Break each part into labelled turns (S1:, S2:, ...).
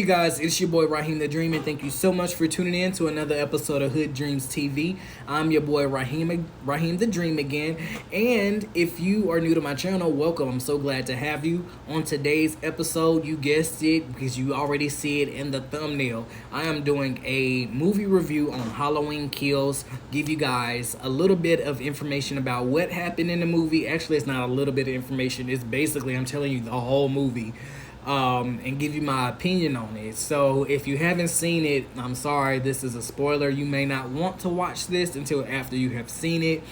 S1: guys? It's your boy Raheem the Dream, and thank you so much for tuning in to another episode of HoodDreamz TV. I'm your boy Raheem the Dream again, and if you are new to my channel, welcome. I'm so glad to have you. On today's episode, you guessed it because you already see it in the thumbnail. I am doing a movie review on Halloween Kills. Give you guys a little bit of information about what happened in the movie. Actually, it's not a little bit of information. It's basically I'm telling you the whole movie. And give you my opinion on it. So if you haven't seen it, I'm sorry, this is a spoiler. You may not want to watch this until after you have seen it.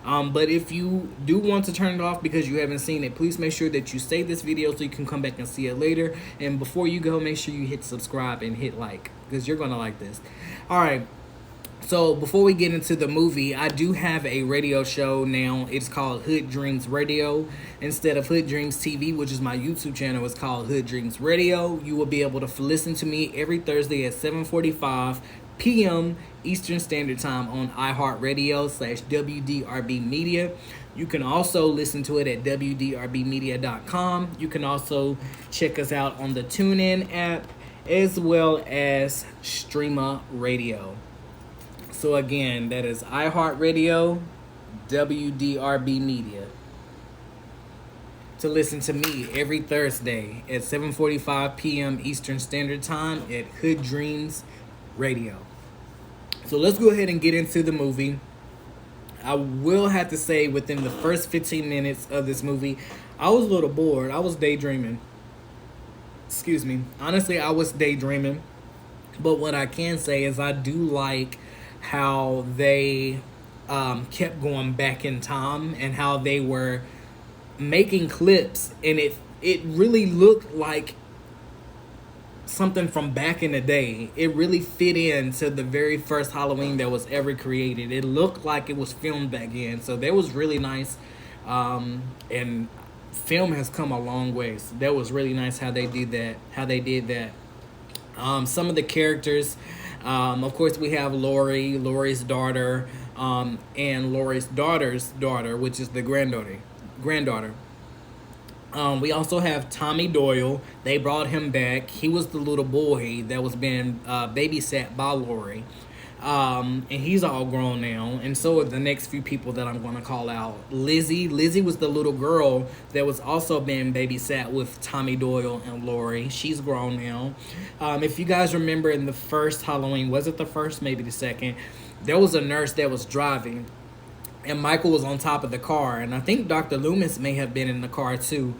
S1: But if you do want to turn it off because you haven't seen it, please make sure that you save this video so you can come back and see it later. And before you go, make sure you hit subscribe and hit like, because you're gonna like this. All right. So before we get into the movie, I do have a radio show now. It's called HoodDreamz Radio. Instead of HoodDreamz TV, which is my YouTube channel, it's called HoodDreamz Radio. You will be able to listen to me every Thursday at 7:45 p.m. Eastern Standard Time on iHeartRadio /WDRB Media. You can also listen to it at WDRBmedia.com. You can also check us out on the TuneIn app as well as Streama Radio. So again, that is iHeartRadio, WDRB Media. To listen to me every Thursday at 7:45 p.m. Eastern Standard Time at HoodDreamz Radio. So let's go ahead and get into the movie. I will have to say within the first 15 minutes of this movie, I was a little bored. I was daydreaming. Excuse me. Honestly, I was daydreaming. But what I can say is I do like how they kept going back in time and how they were making clips, and it really looked like something from back in the day. It really fit into the very first Halloween that was ever created. It looked like it was filmed back in, so that was really nice. And film has come a long way, so that was really nice how they did that. Some of the characters, of course, we have Laurie's daughter, and Laurie's daughter's daughter, which is the granddaughter. We also have Tommy Doyle. They brought him back. He was the little boy that was being babysat by Laurie. And he's all grown now. And so are the next few people that I'm going to call out. Lizzie was the little girl that was also being babysat with Tommy Doyle and Laurie. She's grown now. If you guys remember in the first Halloween, was it the first, maybe the second, there was a nurse that was driving. And Michael was on top of the car. And I think Dr. Loomis may have been in the car too.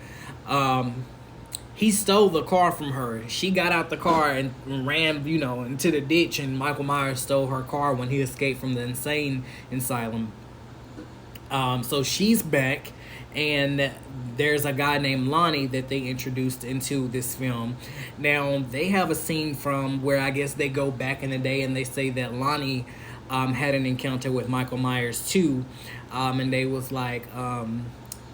S1: He stole the car from her. She got out the car and ran, into the ditch. And Michael Myers stole her car when he escaped from the insane asylum. So she's back. And there's a guy named Lonnie that they introduced into this film. Now, they have a scene from where I guess they go back in the day. And they say that Lonnie had an encounter with Michael Myers too. And they was like,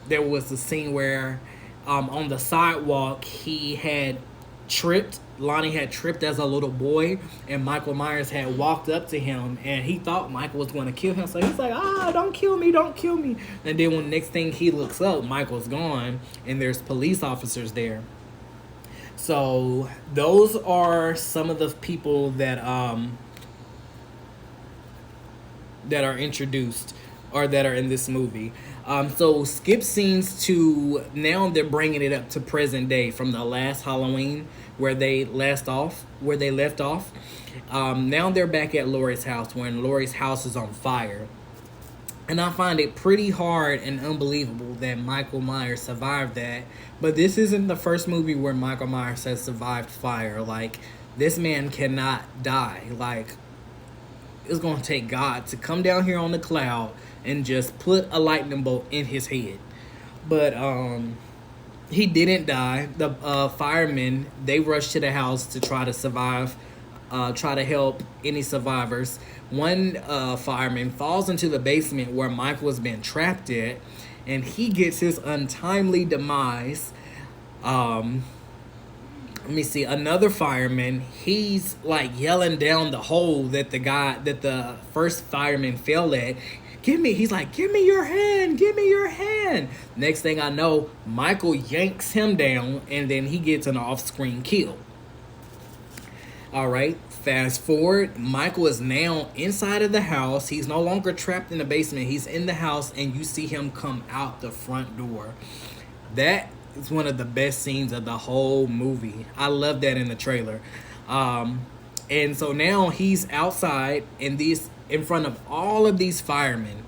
S1: there was a scene where on the sidewalk Lonnie had tripped as a little boy, and Michael Myers had walked up to him, and he thought Michael was going to kill him, so he's like, don't kill me. And then when next thing he looks up, Michael's gone, and there's police officers there. So those are some of the people that are introduced or that are in this movie. So skip scenes to now they're bringing it up to present day from the last Halloween where they left off. Now they're back at Laurie's house when Laurie's house is on fire. And I find it pretty hard and unbelievable that Michael Myers survived that. But this isn't the first movie where Michael Myers has survived fire. Like, this man cannot die. Like, it's going to take God to come down here on the cloud and just put a lightning bolt in his head. But he didn't die. The firemen, they rushed to the house to try to survive, try to help any survivors. One fireman falls into the basement where Michael has been trapped at, and he gets his untimely demise. Let me see, another fireman, he's like yelling down the hole that the first fireman fell at. He's like, give me your hand. Next thing I know, Michael yanks him down, and then he gets an off-screen kill. All right, fast forward. Michael is now inside of the house. He's no longer trapped in the basement. He's in the house, and you see him come out the front door. That is one of the best scenes of the whole movie. I love that in the trailer. And so now he's outside in front of all of these firemen,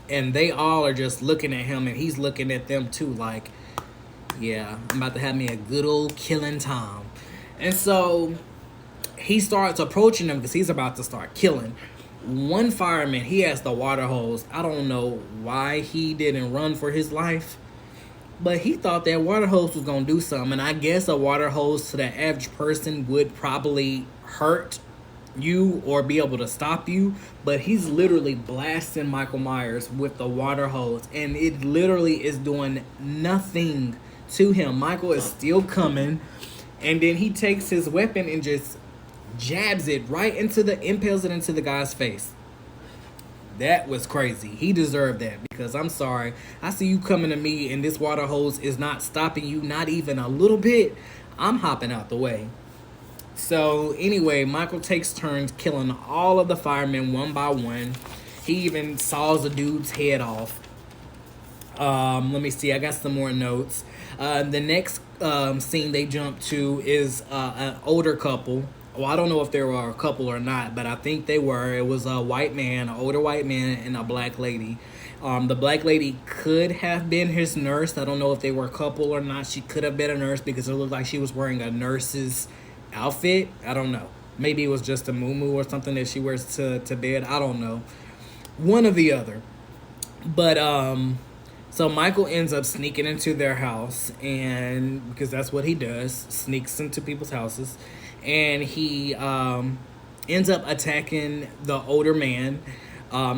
S1: and they all are just looking at him, and he's looking at them too, like, yeah, I'm about to have me a good old killing time. And so he starts approaching them because he's about to start killing. One fireman, he has the water hose. I don't know why he didn't run for his life, but he thought that water hose was going to do something. And I guess a water hose to the average person would probably hurt you or be able to stop you. But he's literally blasting Michael Myers with the water hose, and it literally is doing nothing to him. Michael is still coming, and then he takes his weapon and just jabs it right impales it into the guy's face. That was crazy. He deserved that, because I'm sorry, I see you coming to me and this water hose is not stopping you, not even a little bit. I'm hopping out the way. So anyway, Michael takes turns killing all of the firemen one by one. He even saws the dude's head off. Let me see, I got some more notes. The next scene they jump to is an older couple. Well, I don't know if they were a couple or not, but I think they were. It was a white man, an older white man, and a black lady. The black lady could have been his nurse. I don't know if they were a couple or not. She could have been a nurse because it looked like she was wearing a nurse's outfit. I don't know. Maybe it was just a muumuu or something that she wears to bed. I don't know. One or the other. But so Michael ends up sneaking into their house, and because that's what he does, sneaks into people's houses, and he ends up attacking the older man,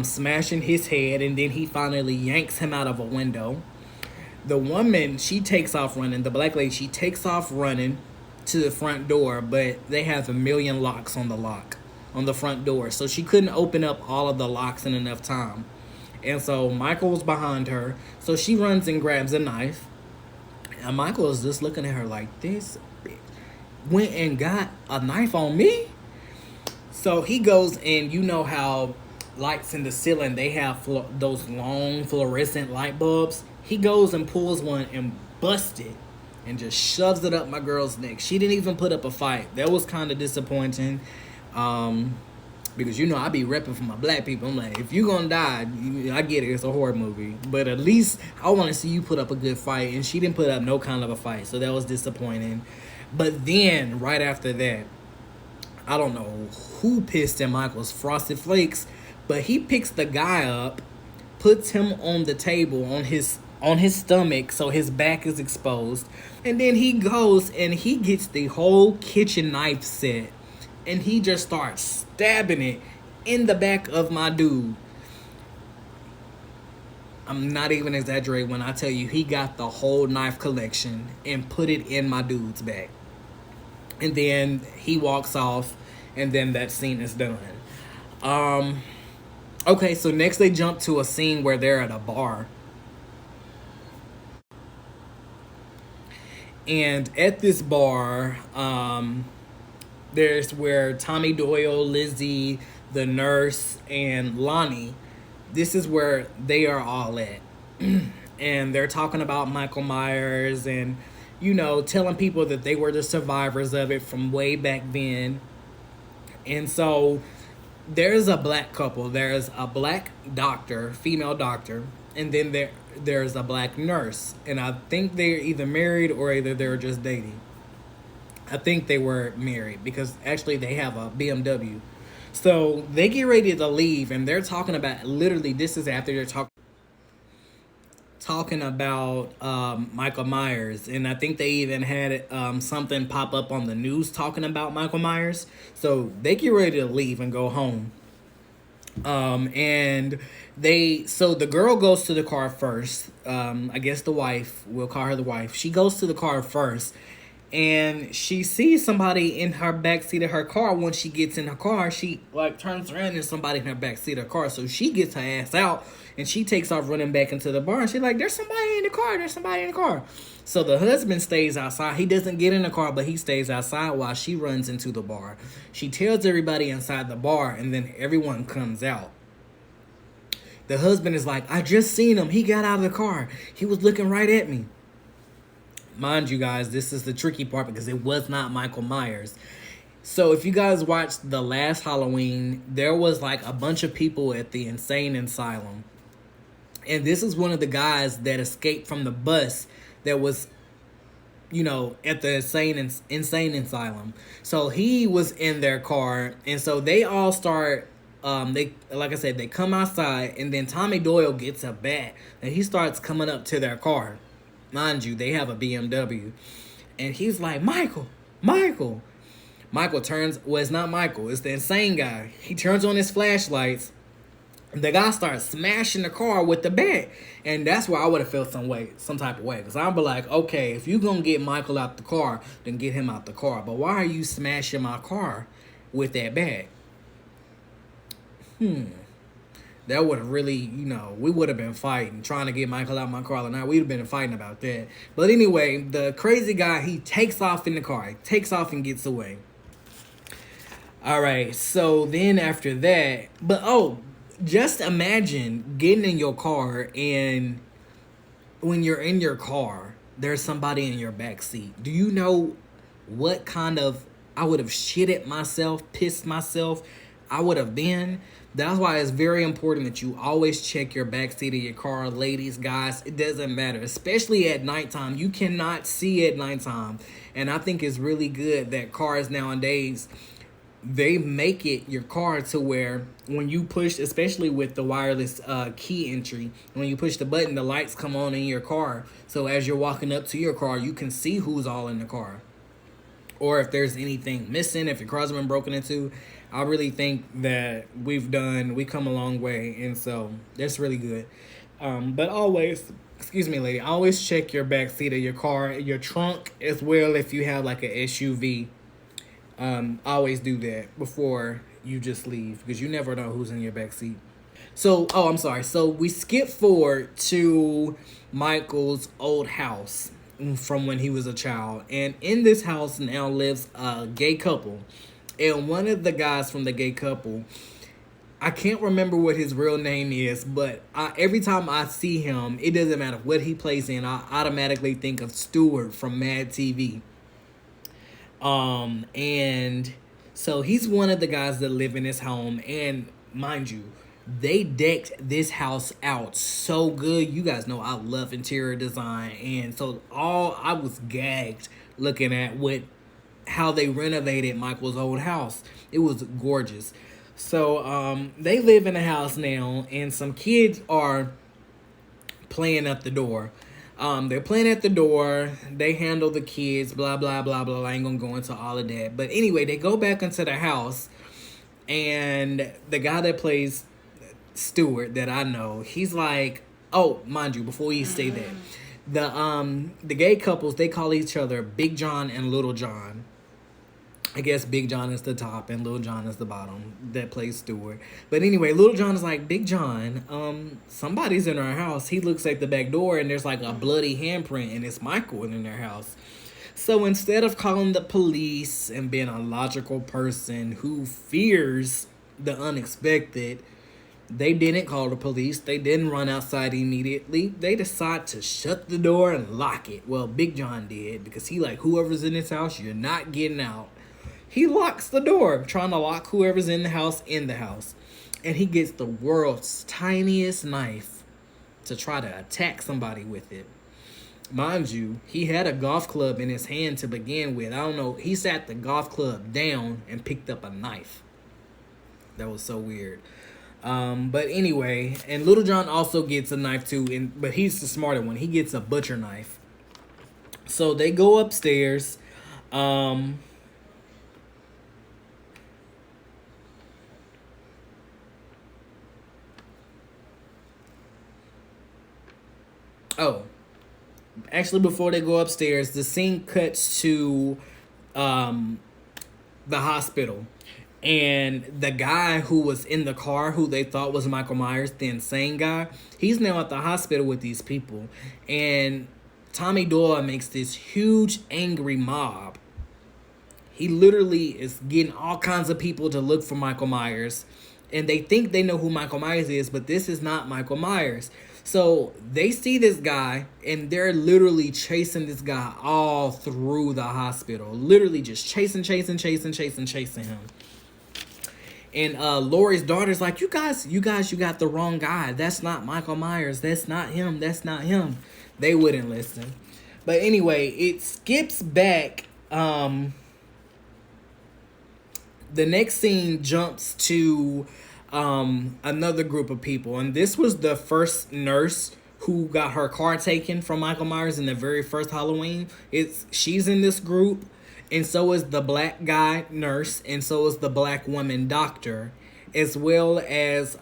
S1: smashing his head, and then he finally yanks him out of a window. The woman, she takes off running. The black lady, she takes off running to the front door, but they have a million locks on the front door, so she couldn't open up all of the locks in enough time. And so Michael was behind her, so she runs and grabs a knife, and Michael is just looking at her like, this bitch went and got a knife on me? So he goes, and you know how lights in the ceiling, they have those long fluorescent light bulbs. He goes and pulls one and busts it and just shoves it up my girl's neck. She didn't even put up a fight. That was kind of disappointing. Because, you know, I be repping for my black people. I'm like, if you gonna die, I get it, it's a horror movie. But at least I want to see you put up a good fight. And she didn't put up no kind of a fight. So that was disappointing. But then, right after that, I don't know who pissed in Michael's Frosted Flakes, but he picks the guy up, puts him on the table on his stomach so his back is exposed. And then he goes and he gets the whole kitchen knife set. And he just starts stabbing it in the back of my dude. I'm not even exaggerating when I tell you he got the whole knife collection and put it in my dude's back. And then he walks off, and then that scene is done. Okay, so next they jump to a scene where they're at a bar. And at this bar, there's where Tommy Doyle, Lizzie, the nurse, and Lonnie, this is where they are all at. And they're talking about Michael Myers and, you know, telling people that they were the survivors of it from way back then. And so there's a black couple. There's a black doctor, female doctor, and then there's a black nurse. And I think they're either married or either they're just dating. I think they were married because actually they have a BMW. So they get ready to leave, and they're talking about, literally this is after they're talking about Michael Myers. And I think they even had something pop up on the news talking about Michael Myers. So they get ready to leave and go home. And so the girl goes to the car first. I guess the wife, we'll call her the wife. She goes to the car first. and she sees somebody in her backseat of her car. When she gets in her car, she like turns around and there's somebody in her backseat of her car. So she gets her ass out and she takes off running back into the bar. And she's like, "There's somebody in the car. There's somebody in the car." So the husband stays outside. He doesn't get in the car, but he stays outside while she runs into the bar. She tells everybody inside the bar, and then everyone comes out. The husband is like, "I just seen him. He got out of the car. He was looking right at me." Mind you guys, this is the tricky part because it was not Michael Myers. So if you guys watched the last Halloween, there was like a bunch of people at the insane asylum. And this is one of the guys that escaped from the bus that was, at the insane asylum. So he was in their car, and so they all start. They like I said, they come outside, and then Tommy Doyle gets a bat, and he starts coming up to their car. Mind you, they have a BMW, and he's like, "Michael, Michael." Michael turns. Well, it's not Michael. It's the insane guy. He turns on his flashlights. The guy starts smashing the car with the bat. And that's where I would have felt some type of way. Because I'd be like, okay, if you going to get Michael out the car, then get him out the car. But why are you smashing my car with that bat? That would have really, we would have been fighting, trying to get Michael out my car. And we'd have been fighting about that. But anyway, the crazy guy, he takes off in the car. He takes off and gets away. All right, so then after that, just imagine getting in your car, and when you're in your car, there's somebody in your back seat. Do you know what kind of, I would have shitted myself, pissed myself, I would have been? That's why it's very important that you always check your back seat of your car, ladies, guys. It doesn't matter, especially at nighttime. You cannot see at nighttime, and I think it's really good that cars nowadays, they make it your car to where when you push, especially with the wireless key entry, when you push the button, the lights come on in your car. So as you're walking up to your car, you can see who's all in the car. Or if there's anything missing, if your car's been broken into. I really think that we come a long way. And so that's really good. But always, excuse me, lady, always check your back seat of your car, your trunk as well if you have like an SUV. Always do that before you just leave because you never know who's in your backseat. So, I'm sorry. So we skip forward to Michael's old house from when he was a child. And in this house now lives a gay couple. And one of the guys from the gay couple, I can't remember what his real name is, but every time I see him, it doesn't matter what he plays in, I automatically think of Stewart from Mad TV. And so he's one of the guys that live in his home, and mind you, they decked this house out so good. You guys know I love interior design, and so I was gagged looking at how they renovated Michael's old house. It was gorgeous. So they live in a house now, and some kids are playing at the door. They're playing at the door. They handle the kids, blah, blah, blah, blah. I ain't gonna go into all of that. But anyway, they go back into the house, and the guy that plays Stewart that I know, he's like, oh, mind you, before you say that, the gay couples, they call each other Big John and Little John. I guess Big John is the top and Little John is the bottom that plays Stewart. But anyway, Little John is like, "Big John, somebody's in our house." He looks at the back door and there's like a bloody handprint, and it's Michael in their house. So instead of calling the police and being a logical person who fears the unexpected, they didn't call the police. They didn't run outside immediately. They decide to shut the door and lock it. Well, Big John did, because he like, whoever's in this house, you're not getting out. He locks the door, trying to lock whoever's in the house. And he gets the world's tiniest knife to try to attack somebody with it. Mind you, he had a golf club in his hand to begin with. I don't know. He sat the golf club down and picked up a knife. That was so weird. But anyway, and Little John also gets a knife too, but he's the smarter one. He gets a butcher knife. So they go upstairs. Actually, before they go upstairs, the scene cuts to um, the hospital. And the guy who was in the car, who they thought was Michael Myers, the insane guy, he's now at the hospital with these people. And Tommy Doyle makes this huge angry mob. He literally is getting all kinds of people to look for Michael Myers. And they think they know who Michael Myers is, but this is not Michael Myers. So they see this guy, and they're literally chasing this guy all through the hospital. Literally just chasing him. And Lori's daughter's like, you guys, you got the wrong guy. That's not Michael Myers. That's not him. They wouldn't listen. But anyway, it skips back. The next scene jumps to another group of people. And this was the first nurse who got her car taken from Michael Myers in the very first Halloween. She's in this group. And so is the black guy nurse, and so is the black woman doctor, as well as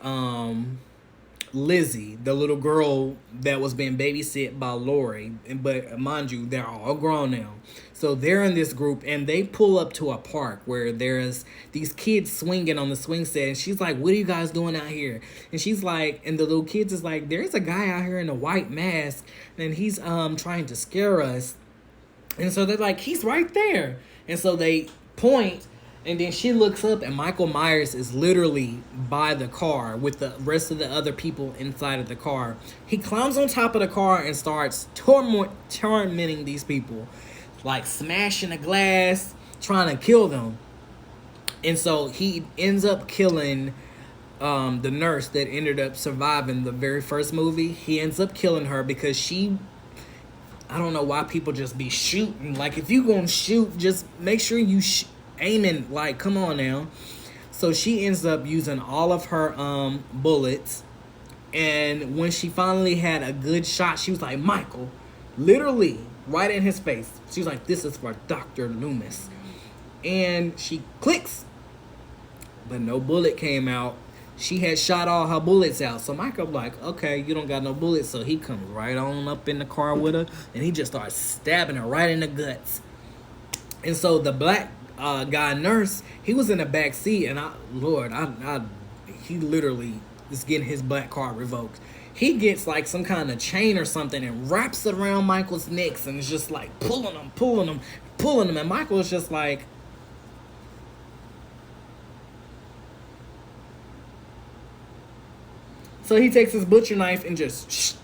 S1: Lizzie, the little girl that was being babysit by Lori. But mind you, they're all grown now. So they're in this group, and they pull up to a park where there's these kids swinging on the swing set. And she's like, what are you guys doing out here? And she's like, and the little kids is like, there's a guy out here in a white mask, and he's trying to scare us. And so they're like, he's right there. And so they point, and then she looks up, and Michael Myers is literally by the car with the rest of the other people inside of the car. He climbs on top of the car and starts tormenting these people, like smashing the glass, trying to kill them. And so he ends up killing the nurse that ended up surviving the very first movie. He ends up killing her because I don't know why people just be shooting. Like, if you gonna shoot, just make sure you aiming. Like, come on now. So she ends up using all of her bullets. And when she finally had a good shot, she was like, Michael, literally right in his face. She was like, this is for Dr. Loomis. And she clicks, but no bullet came out. She had shot all her bullets out. So Michael like, okay, you don't got no bullets. So he comes right on up in the car with her, and he just starts stabbing her right in the guts. And so the black guy nurse, he was in the back seat, and he literally is getting his black card revoked. He gets like some kind of chain or something and wraps it around Michael's neck, and is just like pulling him. And Michael is just like, so he takes his butcher knife and just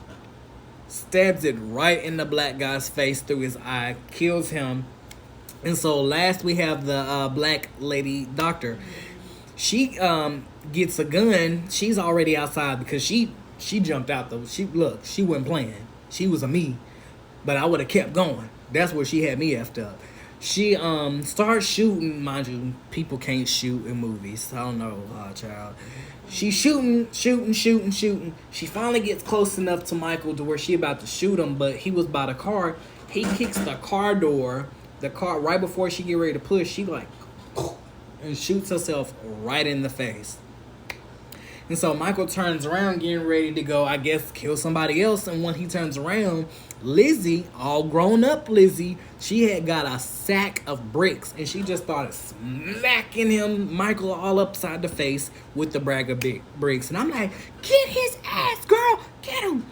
S1: stabs it right in the black guy's face through his eye, kills him. And so last we have the black lady doctor. She gets a gun. She's already outside because she jumped out though. She wasn't playing. She was a me, but I would have kept going. That's where she had me effed up. She starts shooting. Mind you, people can't shoot in movies. I don't know, child. She's shooting. She finally gets close enough to Michael to where she about to shoot him, but he was by the car. He kicks the car door. The car, right before she get ready to push, she like, and shoots herself right in the face. And so Michael turns around, getting ready to go, I guess, kill somebody else. And when he turns around, Lizzie, all grown up Lizzie, she had got a sack of bricks, and she just started smacking Michael, all upside the face with the bag of big bricks. And I'm like, get his ass, girl, get him.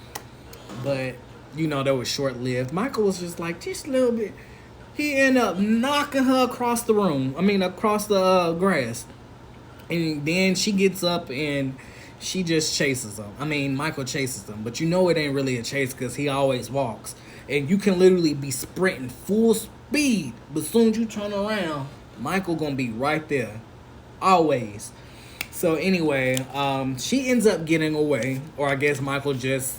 S1: But, that was short-lived. Michael was just like, just a little bit. He ended up knocking her across the room. Across the grass. And then she gets up and she just chases him. Michael chases him. But it ain't really a chase because he always walks. And you can literally be sprinting full speed. But as soon as you turn around, Michael gonna be right there. Always. So anyway, she ends up getting away. Or I guess Michael just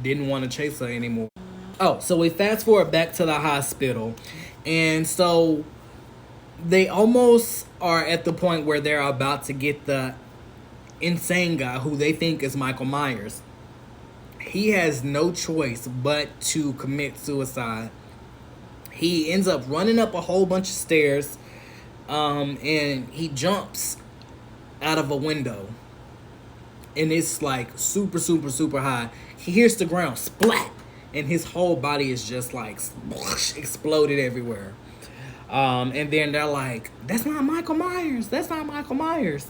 S1: didn't want to chase her anymore. Oh, so we fast forward back to the hospital. And so they almost are at the point where they're about to get the insane guy who they think is Michael Myers. He has no choice but to commit suicide. He ends up running up a whole bunch of stairs, and he jumps out of a window. And it's like super, super, super high. He hears the ground splat. and his whole body is just like exploded everywhere. And then they're like, "That's not Michael Myers. That's not Michael Myers."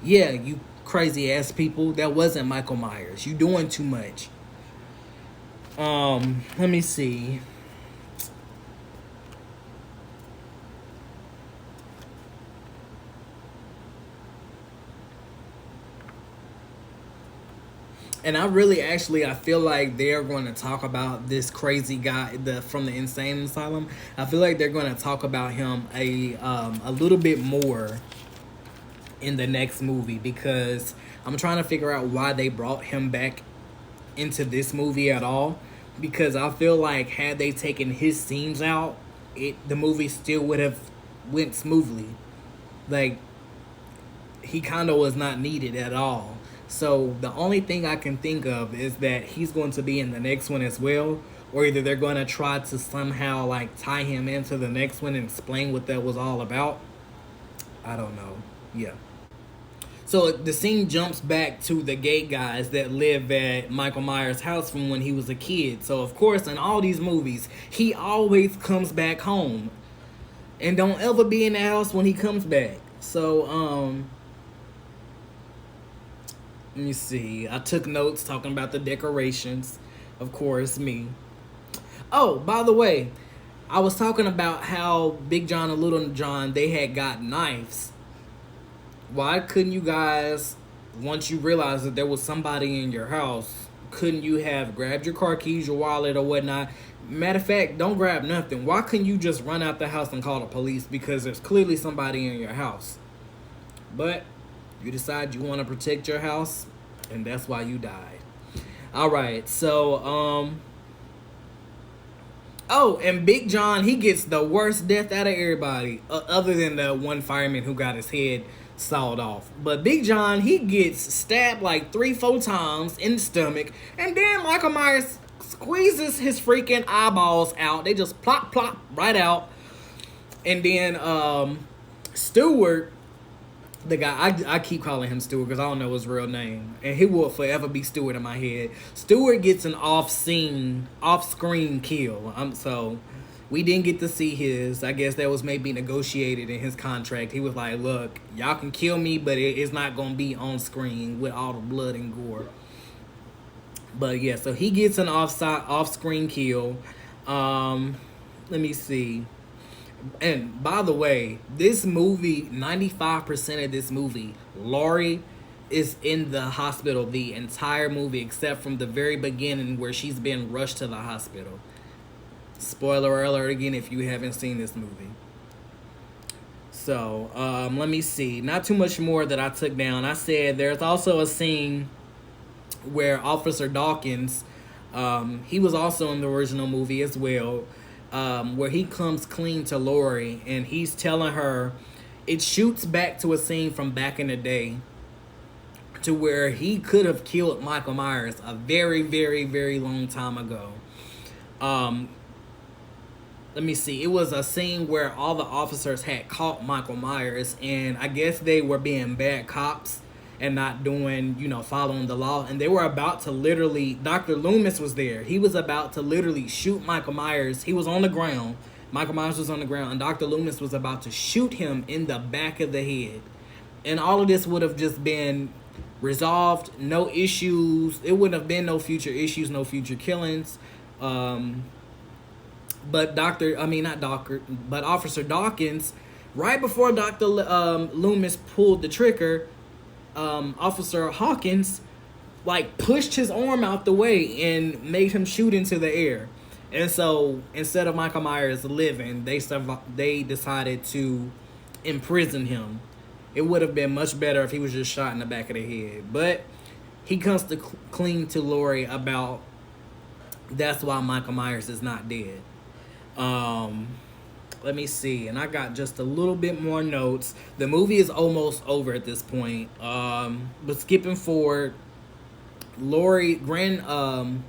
S1: Yeah, you crazy ass people. That wasn't Michael Myers. You doing too much. Let me see. And I really actually I feel like they're going to talk about this crazy guy from the insane asylum. I feel like they're going to talk about him a little bit more in the next movie, because I'm trying to figure out why they brought him back into this movie at all, because I feel like had they taken his scenes out, the movie still would have went smoothly. Like, he kind of was not needed at all. So the only thing I can think of is that he's going to be in the next one as well, or either they're going to try to somehow like tie him into the next one and explain what that was all about. I don't know. Yeah. So the scene jumps back to the gay guys that live at Michael Myers' house from when he was a kid. So of course, in all these movies, he always comes back home and don't ever be in the house when he comes back. So let me see. I took notes talking about the decorations. Of course, me. Oh, by the way, I was talking about how Big John and Little John, they had got knives. Why couldn't you guys, once you realized that there was somebody in your house, couldn't you have grabbed your car keys, your wallet, or whatnot? Matter of fact, don't grab nothing. Why couldn't you just run out the house and call the police? Because there's clearly somebody in your house. But you decide you want to protect your house, and that's why you died. All right, so oh, and Big John, he gets the worst death out of everybody, other than the one fireman who got his head sawed off. But Big John, he gets stabbed like 3-4 times in the stomach, and then Michael Myers squeezes his freaking eyeballs out. They just plop plop right out. And then Stewart, the guy, I keep calling him Stewart because I don't know his real name, and he will forever be Stewart in my head. Stewart gets an off-screen kill. So we didn't get to see his. I guess that was maybe negotiated in his contract. He was like, "Look, y'all can kill me, but it's not gonna be on screen with all the blood and gore." But yeah, so he gets an off-screen kill. Let me see. And by the way, this movie, 95% of this movie, Laurie is in the hospital the entire movie, except from the very beginning where she's been rushed to the hospital. Spoiler alert again if you haven't seen this movie. So, let me see. Not too much more that I took down. I said there's also a scene where Officer Dawkins, he was also in the original movie as well, where he comes clean to Laurie and he's telling her, it shoots back to a scene from back in the day to where he could have killed Michael Myers a very, very, very long time ago. Let me see. It was a scene where all the officers had caught Michael Myers, and I guess they were being bad cops and not doing, following the law. And they were about to literally, Dr. Loomis was there. He was about to literally shoot Michael Myers. He was on the ground. Michael Myers was on the ground, and Dr. Loomis was about to shoot him in the back of the head. And all of this would have just been resolved. No issues. It wouldn't have been no future issues, no future killings. But Officer Dawkins, right before Dr. Loomis pulled the trigger, Officer Hawkins, pushed his arm out the way and made him shoot into the air. And so, instead of Michael Myers living, they decided to imprison him. It would have been much better if he was just shot in the back of the head. But he comes to clean to Laurie about that's why Michael Myers is not dead. Let me see, and I got just a little bit more notes. The movie is almost over at this point. But skipping forward, Laurie's granddaughter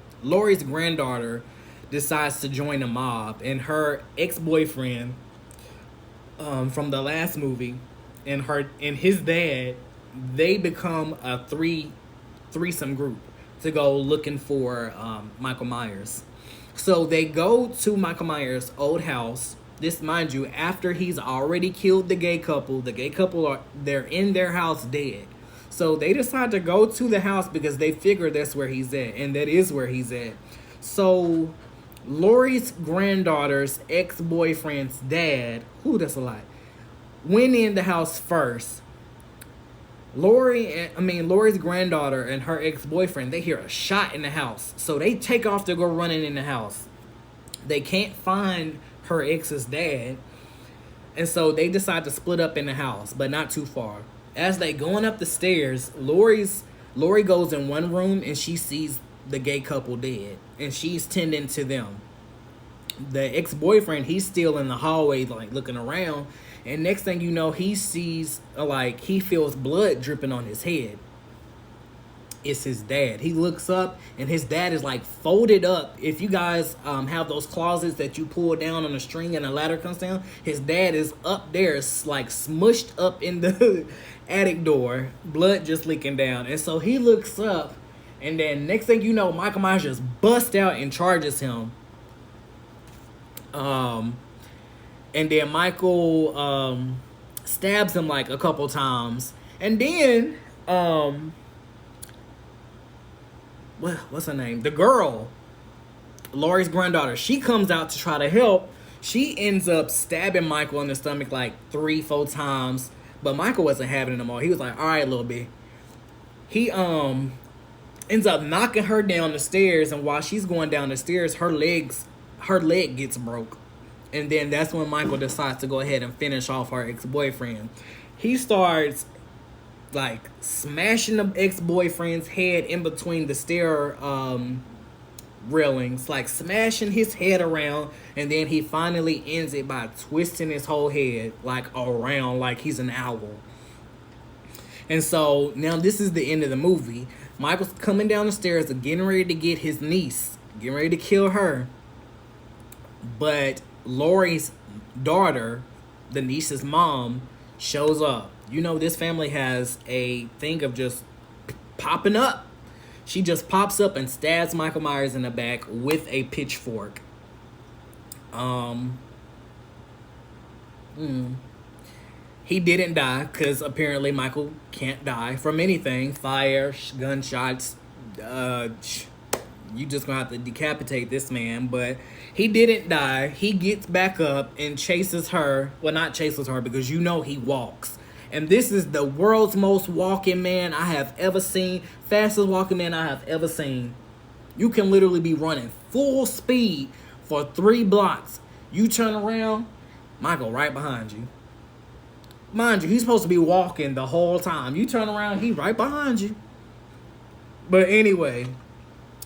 S1: decides to join the mob, and her ex-boyfriend from the last movie and his dad, they become a threesome group to go looking for Michael Myers. So they go to Michael Myers' old house. This, mind you, after he's already killed the gay couple. The gay couple they're in their house dead. So they decide to go to the house because they figure that's where he's at, and that is where he's at. So Laurie's granddaughter's ex-boyfriend's dad, that's a lot, went in the house first. Laurie's granddaughter and her ex-boyfriend, they hear a shot in the house. So they take off to go running in the house. They can't find her ex's dad. And so they decide to split up in the house, but not too far. As they going up the stairs, Laurie goes in one room and she sees the gay couple dead. And she's tending to them. The ex-boyfriend, he's still in the hallway, like, looking around. And next thing you know, he sees, he feels blood dripping on his head. It's his dad. He looks up, and his dad is, like, folded up. If you guys have those closets that you pull down on a string and a ladder comes down, his dad is up there, like, smushed up in the attic door, blood just leaking down. And so he looks up, and then next thing you know, Michael Myers just busts out and charges him. And then Michael stabs him like a couple times. And then what's her name? The girl, Laurie's granddaughter, she comes out to try to help. She ends up stabbing Michael in the stomach like 3-4 times. But Michael wasn't having it no more. He was like, all right, little bit. He ends up knocking her down the stairs, and while she's going down the stairs, her leg gets broke. And then that's when Michael decides to go ahead and finish off her ex-boyfriend. He starts, like, smashing the ex-boyfriend's head in between the stair railings. Like, smashing his head around. And then he finally ends it by twisting his whole head, like, around, like he's an owl. And so, now this is the end of the movie. Michael's coming down the stairs and getting ready to get his niece. Getting ready to kill her. But Laurie's daughter, the niece's mom, shows up. You know, this family has a thing of just popping up. She just pops up and stabs Michael Myers in the back with a pitchfork. He didn't die because apparently Michael can't die from anything. Fire, gunshots, you just gonna have to decapitate this man. But he didn't die. He gets back up and chases her. Well, not chases her, because you know he walks. And this is the world's most walking man I have ever seen. Fastest walking man I have ever seen. You can literally be running full speed for 3 blocks. You turn around, Michael right behind you. Mind you, he's supposed to be walking the whole time. You turn around, he right behind you. But anyway,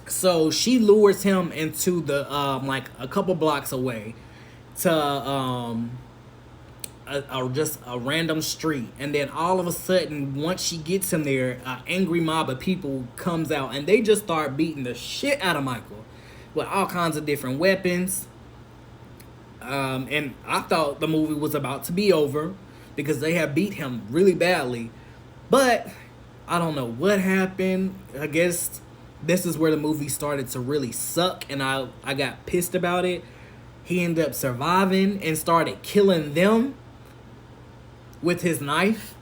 S1: so she lures him into the like a couple blocks away to just a random street. And then all of a sudden, once she gets him there, an angry mob of people comes out, and they just start beating the shit out of Michael with all kinds of different weapons. And I thought the movie was about to be over because they had beat him really badly. But I don't know what happened. I guess this is where the movie started to really suck, and I got pissed about it. He ended up surviving and started killing them with his knife.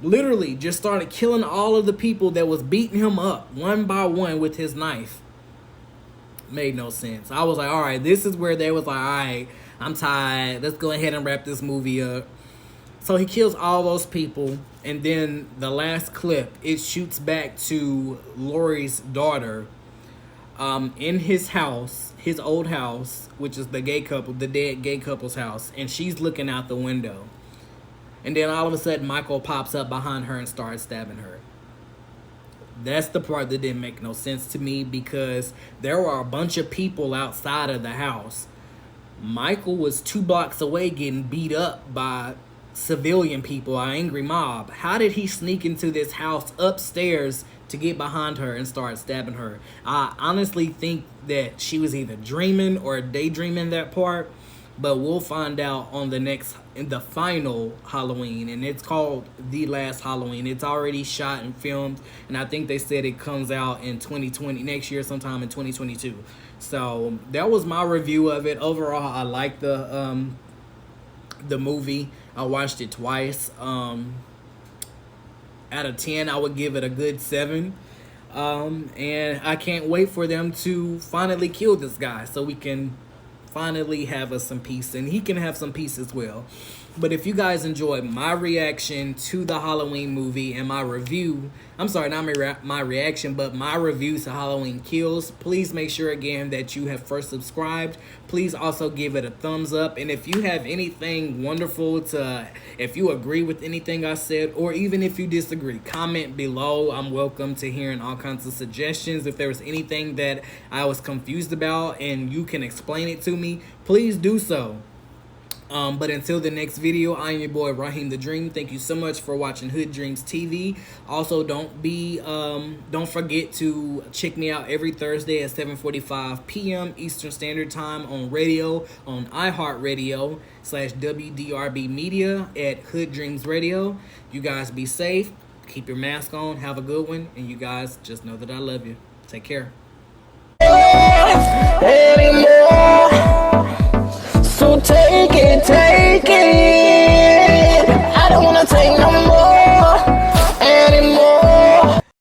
S1: Literally just started killing all of the people that was beating him up one by one with his knife. Made no sense. I was like, all right, this is where they was like, all right, I'm tired. Let's go ahead and wrap this movie up. So he kills all those people, and then the last clip, it shoots back to Laurie's daughter in his house, his old house, which is the dead gay couple's house, and she's looking out the window. And then all of a sudden, Michael pops up behind her and starts stabbing her. That's the part that didn't make no sense to me, because there were a bunch of people outside of the house. Michael was 2 blocks away getting beat up by civilian people, an angry mob. How did he sneak into this house upstairs to get behind her and start stabbing her? I honestly think that she was either dreaming or daydreaming that part. but we'll find out on the final Halloween, and it's called The Last Halloween. It's already shot and filmed, and I think they said it comes out in 2020, next year, sometime in 2022. So that was my review of it. Overall, I like the movie. I watched it twice. Out of 10, I would give it a good 7. And I can't wait for them to finally kill this guy so we can finally have us some peace, and he can have some peace as well. But if you guys enjoyed my reaction to the Halloween movie and my review, I'm sorry, not my reaction, but my review to Halloween Kills, please make sure again that you have first subscribed. Please also give it a thumbs up. And if you have anything wonderful if you agree with anything I said, or even if you disagree, comment below. I'm welcome to hearing all kinds of suggestions. If there was anything that I was confused about and you can explain it to me, please do so. But until the next video, I am your boy Raheem the Dream. Thank you so much for watching HoodDreamz TV. Also, don't forget to check me out every Thursday at 7:45 p.m. Eastern Standard Time on radio, on iHeartRadio /WDRB Media at HoodDreamz Radio. You guys be safe. Keep your mask on. Have a good one. And you guys just know that I love you. Take care.